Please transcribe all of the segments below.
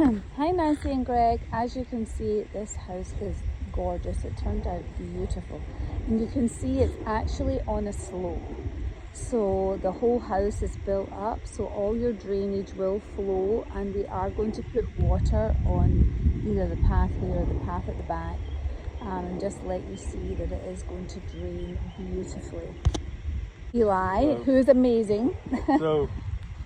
Hi Nancy and Greg. As you can see, this house is gorgeous. It turned out beautiful. And you can see it's actually on a slope. So the whole house is built up, so all your drainage will flow, and we are going to put water on either the path here or the path at the back, and just let you see that it is going to drain beautifully. Eli, who's amazing. So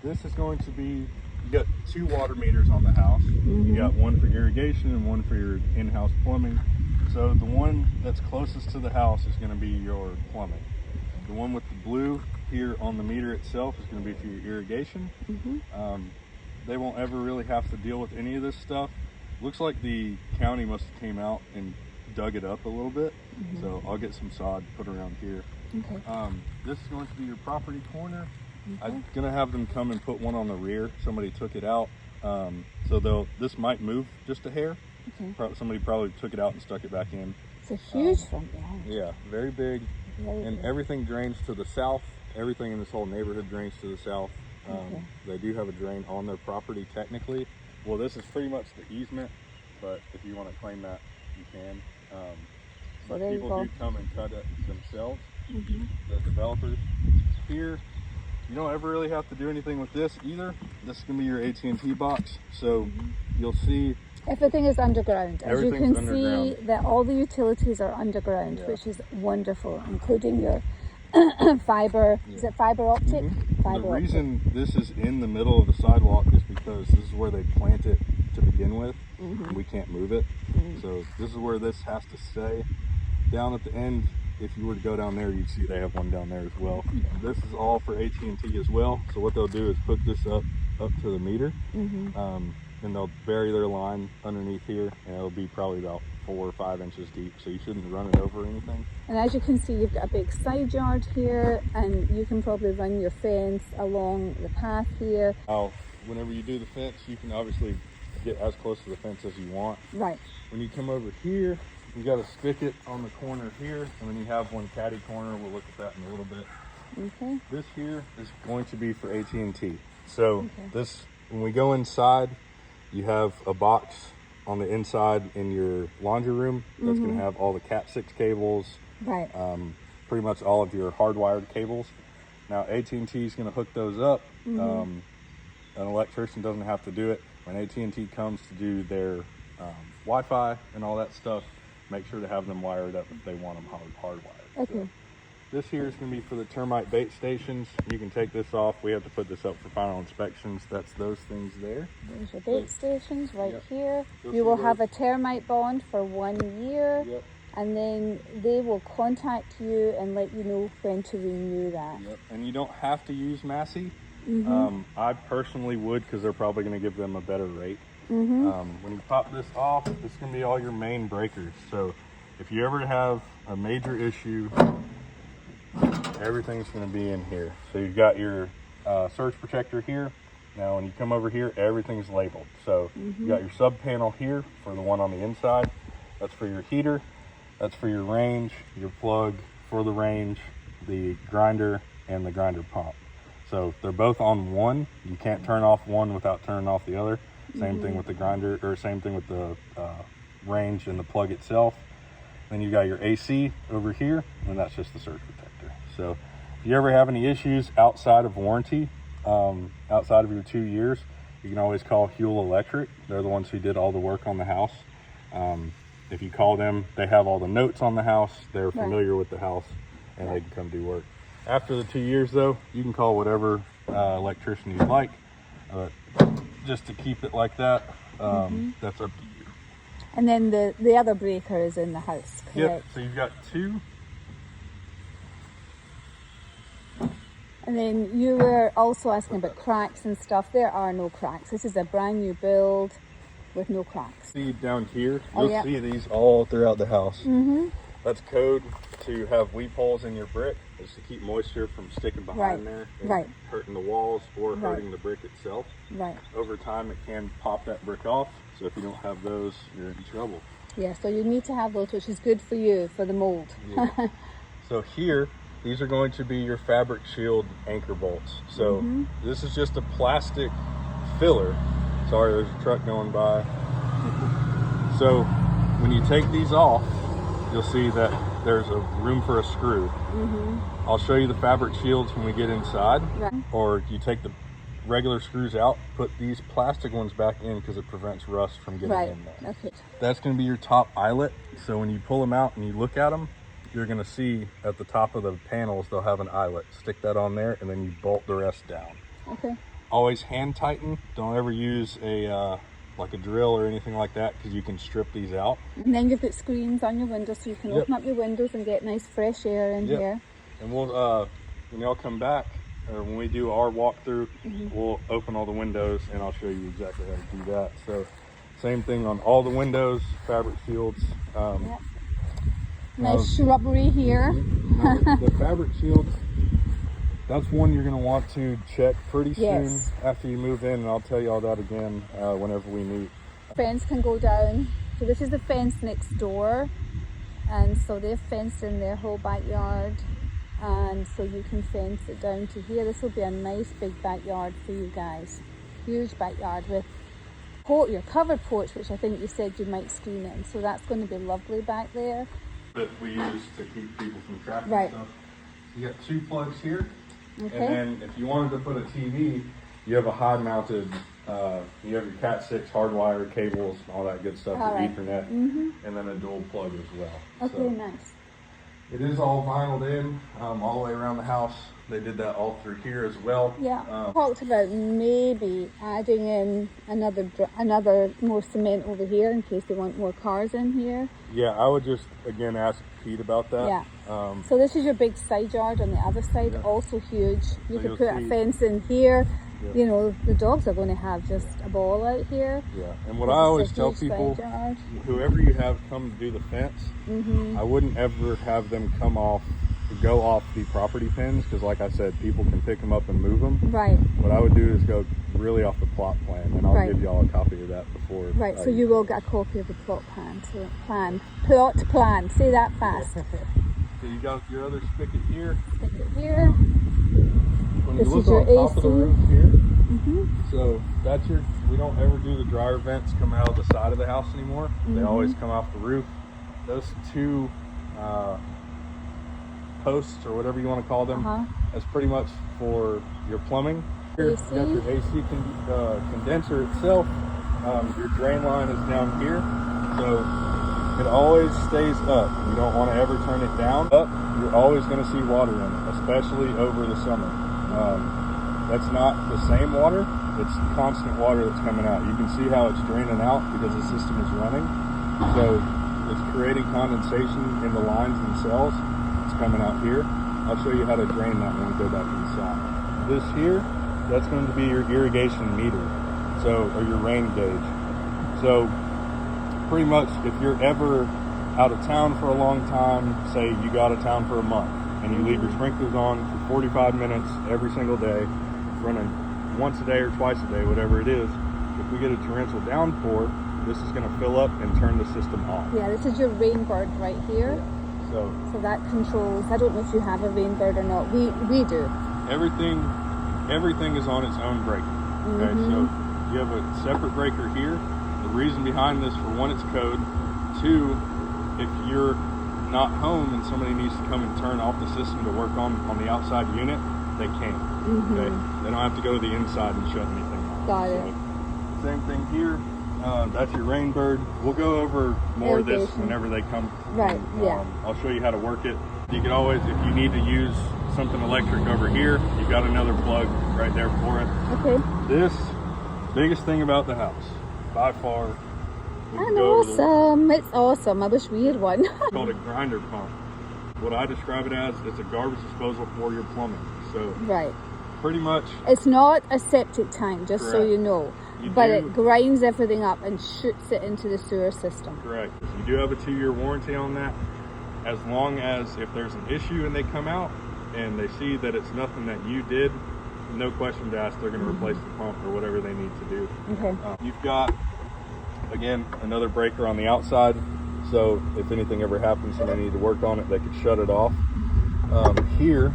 this is going to be, you got 2 water meters on the house. You got one for irrigation and one for your in-house plumbing. So the one that's closest to the house is going to be your plumbing. The one with the blue here on the meter itself is going to be for your irrigation. They won't ever really have to deal with any of this stuff. Looks like the county must have came out and dug it up a little bit. So I'll get some sod put around here. This is going to be your property corner. I'm gonna have them come and put one on the rear. Somebody took it out, so this might move just a hair. Somebody probably took it out and stuck it back in. It's a huge front yard. Yeah, very big. And everything drains to the south. Everything in this whole neighborhood drains to the south. They do have a drain on their property technically. Well, this is pretty much the easement, but if you want to claim that, you can. But people do come and cut it themselves. The developers here. You don't ever really have to do anything with this either. This is going to be your AT&T box. So you'll see everything is underground. As you can underground. see that all the utilities are underground, which is wonderful, including your fiber. Is it fiber optic? The reason this is in the middle of the sidewalk is because this is where they plant it to begin with. And we can't move it. So this is where this has to stay. Down at the end, if you were to go down there, you'd see they have one down there as well. This is all for AT&T as well. So what they'll do is hook this up to the meter, and they'll bury their line underneath here, and it'll be probably about 4 or 5 inches deep. So you shouldn't run it over or anything. And as you can see, you've got a big side yard here, and you can probably run your fence along the path here. Whenever you do the fence, you can obviously get as close to the fence as you want. Right. When you come over here, you got a spigot on the corner here, and then you have one caddy corner. We'll look at that in a little bit. This here is going to be for AT&T. So this, when we go inside, you have a box on the inside in your laundry room that's going to have all the Cat 6 cables, pretty much all of your hardwired cables. Now AT&T is going to hook those up. An electrician doesn't have to do it. When AT&T comes to do their Wi-Fi and all that stuff, make sure to have them wired up if they want them hardwired. So this here is going to be for the termite bait stations. You can take this off. We have to put this up for final inspections. That's those things there. There's your bait stations right here. You will have a termite bond for 1 year, and then they will contact you and let you know when to renew that. And you don't have to use Massey. I personally would, because they're probably going to give them a better rate. When you pop this off, it's going to be all your main breakers. So if you ever have a major issue, everything's going to be in here. So you've got your surge protector here. Now when you come over here, everything's labeled. So you got your sub panel here for the one on the inside. That's for your heater. That's for your range, your plug for the range, the grinder, and the grinder pump. So they're both on one. You can't turn off one without turning off the other. Same thing with the grinder, or same thing with the range and the plug itself. Then you got your AC over here, and that's just the surge protector. So if you ever have any issues outside of warranty, outside of your 2 years, you can always call Huel Electric. They're the ones who did all the work on the house. If you call them, they have all the notes on the house. They're familiar with the house, and they can come do work. After the 2 years, though, you can call whatever electrician you like. Just to keep it like that, that's up to you. And then the other breaker is in the house, correct? Yep, so you've got 2. And then you were also asking about cracks and stuff. There are no cracks. This is a brand new build with no cracks. See down here, you'll see these all throughout the house. That's code to have weep holes in your brick. It's to keep moisture from sticking behind there and hurting the walls or hurting the brick itself. Over time, it can pop that brick off. So if you don't have those, you're in trouble. Yeah, so you need to have those, which is good for you, for the mold. So here, these are going to be your fabric shield anchor bolts. So this is just a plastic filler Sorry, there's a truck going by. So when you take these off, you'll see that there's a room for a screw. I'll show you the fabric shields when we get inside. Right. Or you take the regular screws out, put these plastic ones back in because it prevents rust from getting in there. Okay. That's going to be your top eyelet. So when you pull them out and you look at them, you're going to see at the top of the panels they'll have an eyelet. Stick that on there and then you bolt the rest down. Okay. Always hand tighten. Don't ever use a like a drill or anything like that because you can strip these out. And then you've got screens on your windows so you can open up your windows and get nice fresh air in here. And we'll when y'all come back, or when we do our walkthrough, we'll open all the windows and I'll show you exactly how to do that. So same thing on all the windows, fabric shields. Nice shrubbery here. The fabric shields, that's one you're going to want to check pretty soon after you move in, and I'll tell you all that again whenever we meet. Fence can go down. So this is the fence next door, and so they've fenced in their whole backyard, and so you can fence it down to here. This will be a nice big backyard for you guys. Huge backyard with your covered porch, which I think you said you might screen in. So that's going to be lovely back there. That we use to keep people from traffic Right. stuff. You got 2 plugs here. Okay. And then if you wanted to put a TV, you have a high mounted, you have your Cat 6 hardwire cables, all that good stuff, All with right. Ethernet, and then a dual plug as well. Okay, So nice. it is all vinyled in all the way around the house. They did that all through here as well. Yeah, talked about maybe adding in another more cement over here in case they want more cars in here. Yeah, I would just again ask Pete about that. Yeah. So this is your big side yard on the other side, also huge. You So could you'll put a see- fence in here. Yeah. You know, the dogs are going to have just a ball out here. Yeah, and what This I is always a tell huge people, side yard. whoever you have come to do the fence, I wouldn't ever have them go off the property pins, because like I said, people can pick them up and move them. Right. What I would do is go really off the plot plan, and I'll Right. give y'all a copy of that before. Right, so you will get a copy of the plot plan. Plot plan. Say that fast. So you got your other spigot here. Stick it here. When This you is look your on top of the AC. roof here, so that's we don't ever do the dryer vents coming out of the side of the house anymore. They always come off the roof. Those 2 posts, or whatever you want to call them, that's pretty much for your plumbing. Here, you got your AC condenser itself. Your drain line is down here, so it always stays up. You don't want to ever turn it down. Up, you're always going to see water in it, especially over the summer. That's not the same water, it's constant water that's coming out. You can see how it's draining out because the system is running. So it's creating condensation in the lines themselves. It's coming out here. I'll show you how to drain that when we go back inside. This here, that's going to be your irrigation meter, or your rain gauge. So pretty much if you're ever out of town for a long time, say you go out of town for a month, and you leave your sprinklers on for 45 minutes every single day, running once a day or twice a day, whatever it is, if we get a torrential downpour, this is going to fill up and turn the system off. Yeah, this is your rain bird right here. So that controls, I don't know if you have a rain bird or not. We do. everything is on its own breaker. Okay, so you have a separate breaker here. The reason behind this, for one, it's code. 2, if you're not home and somebody needs to come and turn off the system to work on the outside unit, they can. Okay, they don't have to go to the inside and shut anything off. Got it. Same thing here. That's your rain bird. We'll go over more of this Irrigation. whenever they come. Right, yeah. I'll show you how to work it. You can always, if you need to use something electric over here, you've got another plug right there for it. Okay. This, biggest thing about the house, by far. we can And go over the- awesome. It's awesome. I wish we had one. It's called a grinder pump. What I describe it as, it's a garbage disposal for your plumbing. So Right. pretty much, It's not a septic tank, just so Correct. you know. You But do- it grinds everything up and shoots it into the sewer system. correct. You do have a 2-year warranty on that. As long as if there's an issue and they come out and they see that it's nothing that you did, no questions asked, they're going to replace the pump or whatever they need to do. Okay. You've got, again, another breaker on the outside. So if anything ever happens and they need to work on it, they could shut it off. Here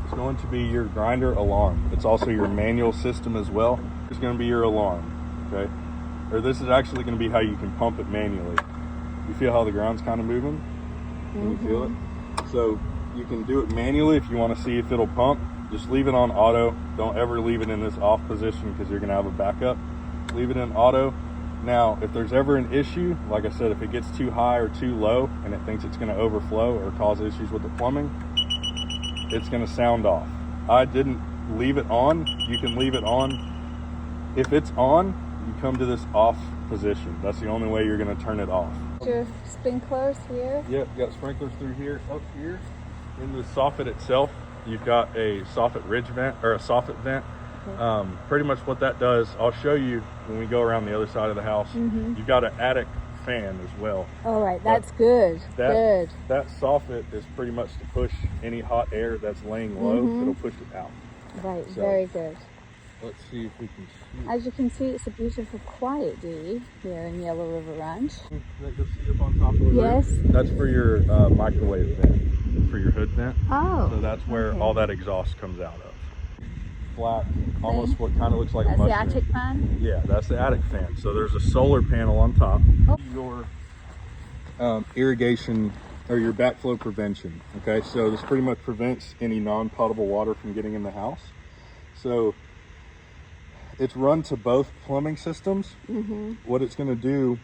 is going to be your grinder alarm. It's also your manual system as well. It's going to be your alarm. okay? Or this is actually going to be how you can pump it manually. You feel how the ground's kind of moving? Can you feel it? So you can do it manually if you want to see if it'll pump. Just leave it on auto. Don't ever leave it in this off position because you're going to have a backup. Leave it in auto. Now, if there's ever an issue, like I said, if it gets too high or too low and it thinks it's going to overflow or cause issues with the plumbing, it's going to sound off. I didn't leave it on. You can leave it on. If it's on, you come to this off position. That's the only way you're going to turn it off. Your sprinklers here? Yep, got sprinklers through here. Up here in the soffit itself, you've got a soffit ridge vent or a soffit vent. Okay. Pretty much what that does, I'll show you when we go around the other side of the house. You've got an attic fan as well. All right, that's good. That soffit is pretty much to push any hot air that's laying low. It'll push it out. Right, so, very good. Let's see if we can see. As you can see, it's a beautiful quiet day here in Yellow River Ranch. That goes up on top of the Yes. roof. That's for your microwave vent, for your hood vent. Oh. So that's where all that exhaust comes out of. Flat, almost what kind of looks like a mushroom. That's the attic fan? Yeah, that's the attic fan. So there's a solar panel on top. Your irrigation or your backflow prevention. Okay, so this pretty much prevents any non-potable water from getting in the house. So it's run to both plumbing systems. What it's going to do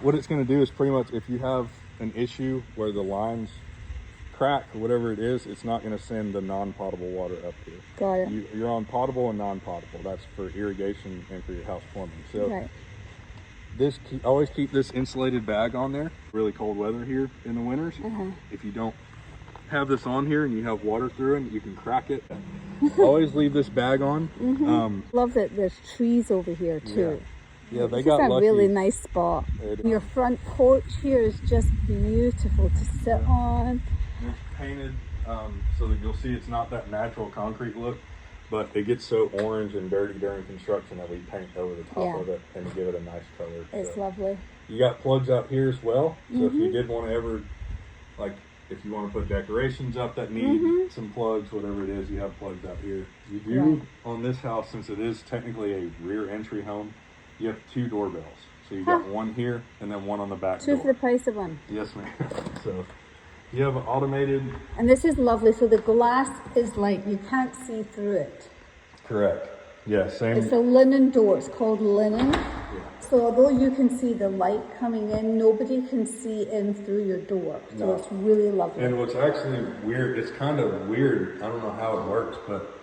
is pretty much if you have an issue where the lines crack or whatever it is, it's not going to send the non-potable water up here. Got it. You're on potable and non-potable. That's for irrigation and for your house plumbing. So always keep this insulated bag on there. Really cold weather here in the winters. If you don't have this on here and you have water through it, you can crack it. Always leave this bag on. Love that there's trees over here too. Yeah, they this got is a lucky. really nice spot. Your front porch here is just beautiful to sit on. It's painted so that you'll see it's not that natural concrete look, but it gets so orange and dirty during construction that we paint over the top of it and give it a nice color. It's lovely. You got plugs out here as well. So if you did want to ever, like if you want to put decorations up that need some plugs, whatever it is, you have plugs out here. You do on this house, since it is technically a rear entry home, you have 2 doorbells. So you got one here and then one on the back door. 2 for the price of 1. Yes, ma'am. So you have an automated. And this is lovely. So the glass is like, you can't see through it. Correct. Yeah, same. It's a linen door. It's called linen. So although you can see the light coming in, nobody can see in through your door. So it's really lovely. And what's actually weird, it's kind of weird. I don't know how it works, but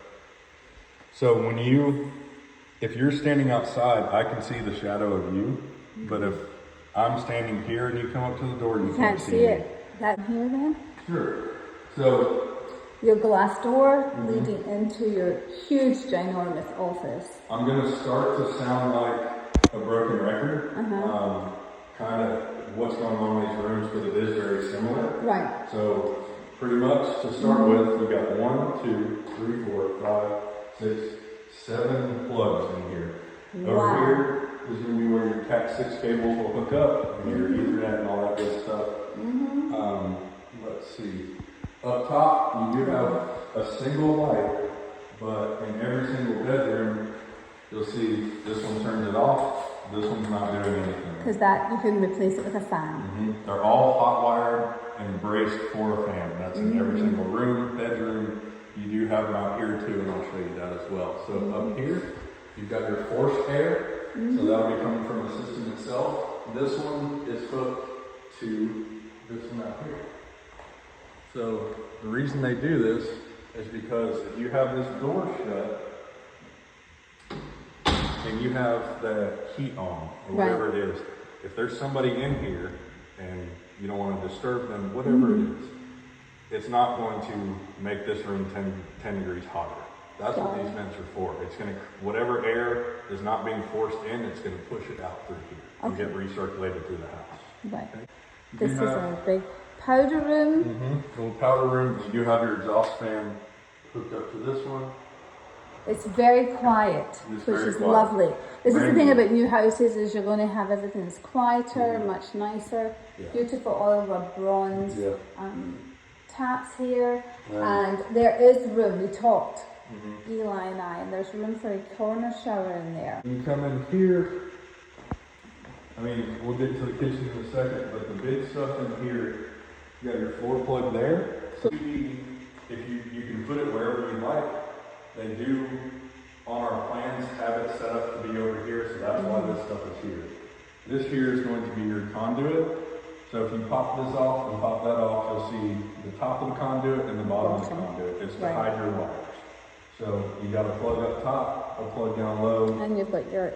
so if you're standing outside, I can see the shadow of you. But if I'm standing here and you come up to the door, you can't see it. That here then? Sure. So your glass door leading into your huge, ginormous office. I'm going to start to sound like a broken record. Kind of what's going on in these rooms, but it is very similar. Right. So pretty much to start with, we've got 1, 2, 3, 4, 5, 6, 7 plugs in here. Over here is going to be where your Cat 6 cables will hook up, and your Ethernet and all that good stuff. Let's see. Up top, you do have a single light, but in every single bedroom, you'll see this one turns it off, this one's not doing anything. Because that, you can replace it with a fan. They're all hot wired and braced for a fan. That's in every single room, bedroom. You do have them out here too, and I'll show you that as well. So up here, you've got your forced air. So that'll be coming from the system itself. This one is hooked to this one out here. So the reason they do this is because if you have this door shut and you have the heat on or whatever it is, if there's somebody in here and you don't want to disturb them, whatever it is, it's not going to make this room 10 degrees hotter. That's what these vents are for. It's going to, whatever air is not being forced in, it's going to push it out through here and get recirculated through the house. Right. Okay. This is a big powder room. Little powder room. You do have your exhaust fan hooked up to this one. It's very quiet, which is lovely. This is the thing about new houses, is you're going to have everything that's quieter, much nicer. Beautiful oil rub bronze taps here, and there is room. We talked Eli and I, and there's room for a corner shower in there. You come in here, I mean, we'll get to the kitchen in a second, but the big stuff in here, you got your floor plug there. So if you can put it wherever you like. They do, on our plans, have it set up to be over here, so that's why this stuff is here. This here is going to be your conduit. So if you pop this off and pop that off, you'll see the top of the conduit and the bottom of the conduit. It's to hide your wires. So you got a plug up top, a plug down low. And you've got your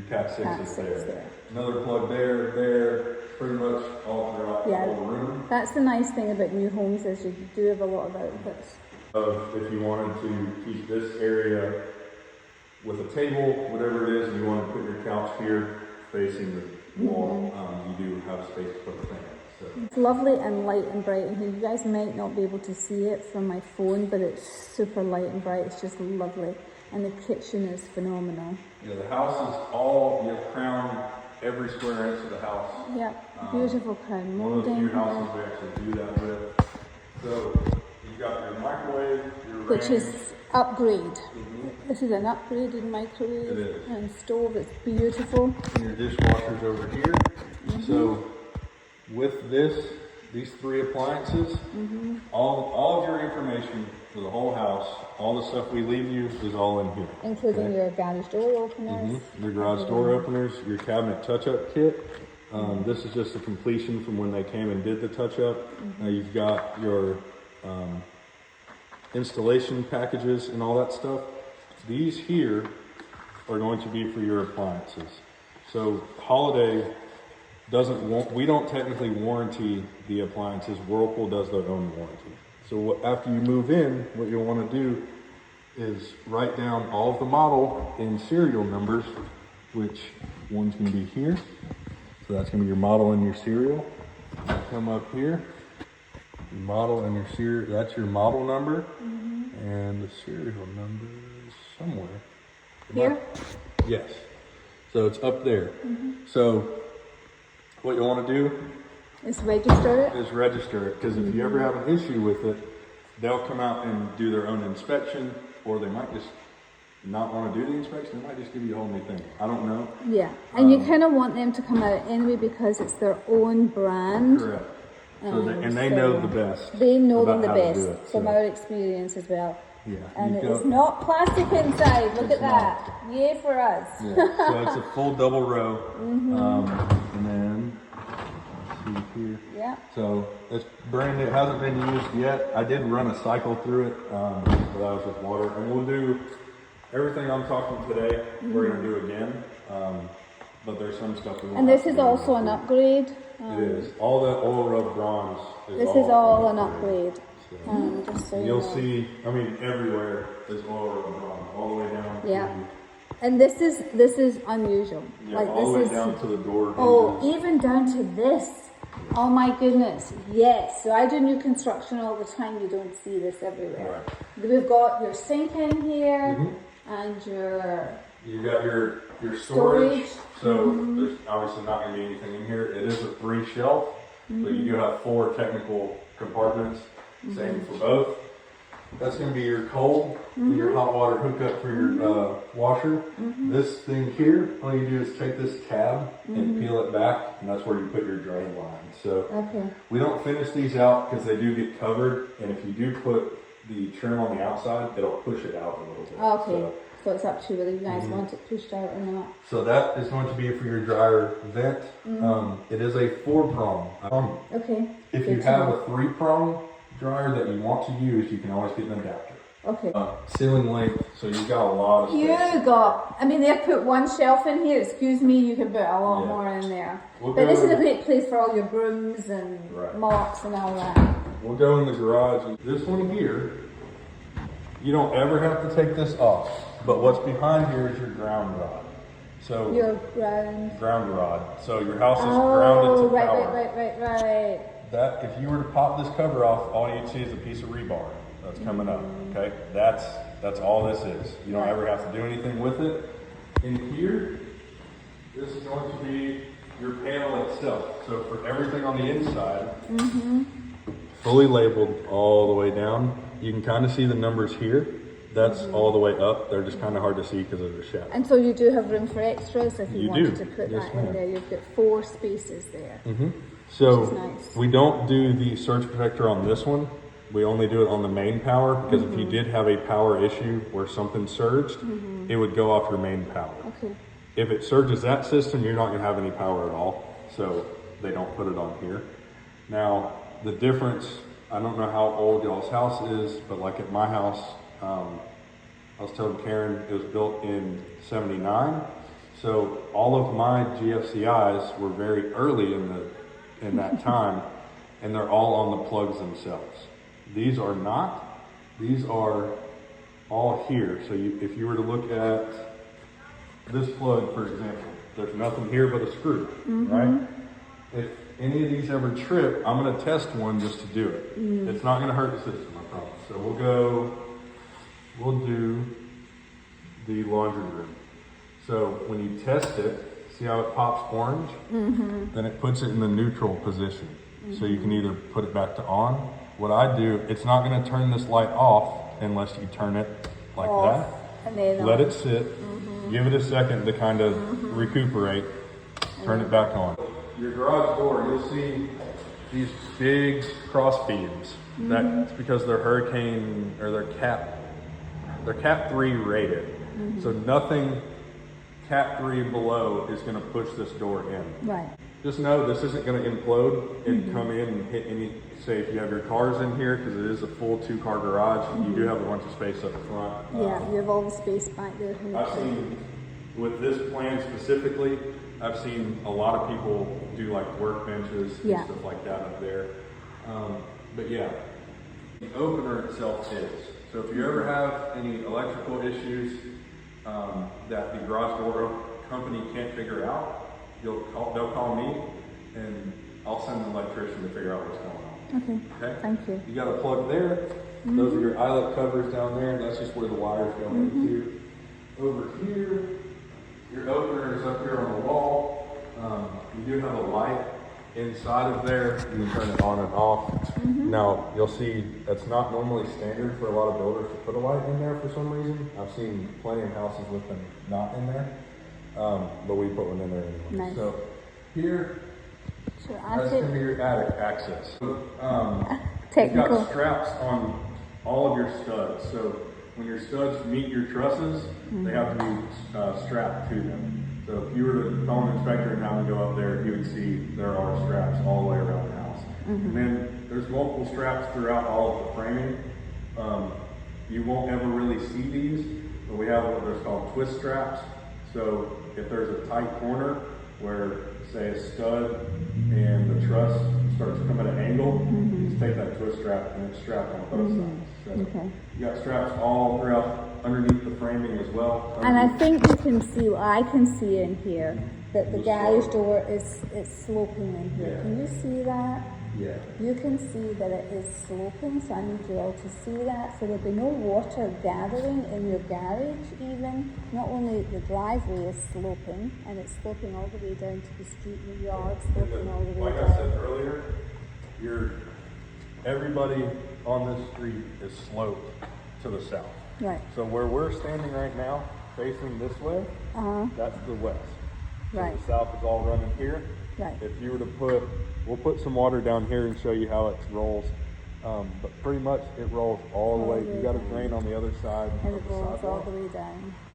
Cat 6 is there. Another plug there, pretty much all throughout the whole room. That's the nice thing about new homes is you do have a lot of outlets. If you wanted to keep this area with a table, whatever it is, and you want to put your couch here facing the wall, you do have space to put the thing. So. It's lovely and light and bright in here. You guys might not be able to see it from my phone, but it's super light and bright. It's just lovely. And the kitchen is phenomenal. Yeah, the house is all, you have crown every square inch of the house. Yep, beautiful crown molding. One of the few houses we actually do that with. So you've got your microwave, your which is upgrade. This is an upgraded microwave. It is. And stove. It's beautiful. And your dishwasher's over here. So with these three appliances, all of your information for the whole house, all the stuff we leave you is all in here. Including your garage door openers. Your garage door openers, your cabinet touch-up kit. This is just a completion from when they came and did the touch-up. You've got your installation packages and all that stuff. These here are going to be for your appliances. So Holiday we don't technically warranty the appliances. Whirlpool does their own warranty. So after you move in, what you'll want to do is write down all of the model in serial numbers, which one's going to be here. So that's going to be your model and your serial. Come up here, your model and your serial. That's your model number, and the serial number is somewhere. Here? Yes. So it's up there. So what you want to do is register it. Because if you ever have an issue with it, they'll come out and do their own inspection, or they might just not want to do the inspection. They might just give you a whole new thing. I don't know. Yeah, and you kind of want them to come out anyway because it's their own brand. Correct. So they know the best. They know them the best from our experience as well. Yeah. And it's not plastic inside. Look at that. Yay for us. Yeah. So it's a full double row. And then see here. Yeah. So it's brand new. It hasn't been used yet. I did run a cycle through it, but that was with water. And we'll do everything I'm talking today. We're going to do again. But there's some stuff we want. And this is also an upgrade. It is. All the oil rub bronze. This is all an upgrade. Just so you'll see, I mean, everywhere is oil rub bronze, all the way down. Yeah. And this is unusual. Yeah, like all the way down to the door. Oh, even down to this. Oh my goodness. Yes. So I do new construction all the time. You don't see this everywhere. Right. We've got your sink in here and you got your storage. So there's obviously not going to be anything in here. It is a 3 shelf, but you do have 4 technical compartments. Same for both. That's going to be your cold and your hot water hookup for your washer. This thing here, all you do is take this tab and peel it back, and that's where you put your drain line. So we don't finish these out because they do get covered, and if you do put the trim on the outside, it'll push it out a little bit. Okay. So it's up to whether you guys want it pushed out or not. So that is going to be for your dryer vent. It is a 4-prong. Okay. If you have a 3-prong dryer that you want to use, you can always get an adapter. Okay. Ceiling length, so you've got a lot of space. I mean, they've put 1 shelf in here. Excuse me, you can put a lot more in there. But this is a great place for all your brooms and mops and all that. We'll go in the garage. And this one here, you don't ever have to take this off. But what's behind here is your ground rod. So your ground rod. So your house is grounded to power. Right. That if you were to pop this cover off, all you'd see is a piece of rebar that's coming up. Okay, that's all this is. You don't ever have to do anything with it. In here, this is going to be your panel itself. So for everything on the inside, fully labeled all the way down. You can kind of see the numbers here. That's all the way up. They're just kind of hard to see because of the shadow. And so you do have room for extras if you, You wanted do. to put Yes, that in ma'am. there. You've got 4 spaces there. So Which is nice. we don't do the surge protector on this one. We only do it on the main power because if you did have a power issue where something surged, it would go off your main power. Okay. If it surges that system, you're not going to have any power at all. So they don't put it on here. Now, the difference, I don't know how old y'all's house is, but like at my house, I was telling Karen it was built in '79. So all of my GFCIs were very early in that time, and they're all on the plugs themselves. These are not. These are all here. So if you were to look at this plug, for example, there's nothing here but a screw, right? If any of these ever trip, I'm going to test one just to do it. It's not going to hurt the system, I promise. So we'll do the laundry room. So when you test it, see how it pops orange? Then it puts it in the neutral position. So you can either put it back to on. What I do, it's not going to turn this light off unless you turn it like that. And then Let it sit, give it a second to kind of recuperate, turn it back on. Your garage door, you'll see these big cross beams. That's because they're hurricane, or they're cat 3 rated. So nothing cat 3 below is gonna push this door in. Right. Just know this isn't gonna implode and come in and hit any, say if you have your cars in here, because it is a full 2-car garage, you do have a bunch of space up front. Yeah, you have all the space back there. I've seen, with this plan specifically, I've seen a lot of people do like workbenches and stuff like that up there. But yeah, the opener itself is. So if you ever have any electrical issues that the garage door company can't figure out, they'll call me and I'll send an electrician to figure out what's going on. Okay, thank you. You got a plug there. Those are your eyelet covers down there. That's just where the wires go into. Over here, your opener is up here on the wall. You do have a light inside of there. You can turn it on and off. Now, you'll see that's not normally standard for a lot of builders to put a light in there for some reason. I've seen plenty of houses with them not in there, but we put one in there anyway. Nice. So here, So that's going to be your attic access. You've technical. got straps on all of your studs. So when your studs meet your trusses, they have to be strapped to them. So if you were to call an inspector and have them go up there, you would see there are straps all the way around the house. And then there's multiple straps throughout all of the framing. You won't ever really see these, but we have what are called twist straps. So if there's a tight corner where, say, a stud and the truss starts to come at an angle, you just take that twist strap and it's strapped on both sides. So you got straps all throughout underneath the framing as well. And I think you can see, I can see in here, that the garage door is sloping in here. Yeah. Can you see that? Yeah. You can see that it is sloping, so I need you all to see that. So there'll be no water gathering in your garage even. Not only the driveway is sloping, and it's sloping all the way down to the street, the yard sloping all the way Like down. I said earlier, everybody on this street is sloped to the south. Right. So where we're standing right now, facing this way, that's the west. So Right. the south is all running here. Right. If you were to we'll put some water down here and show you how it rolls. But pretty much it rolls all the way. You got a drain on the other side. And of it the rolls all sidewalk. the way down.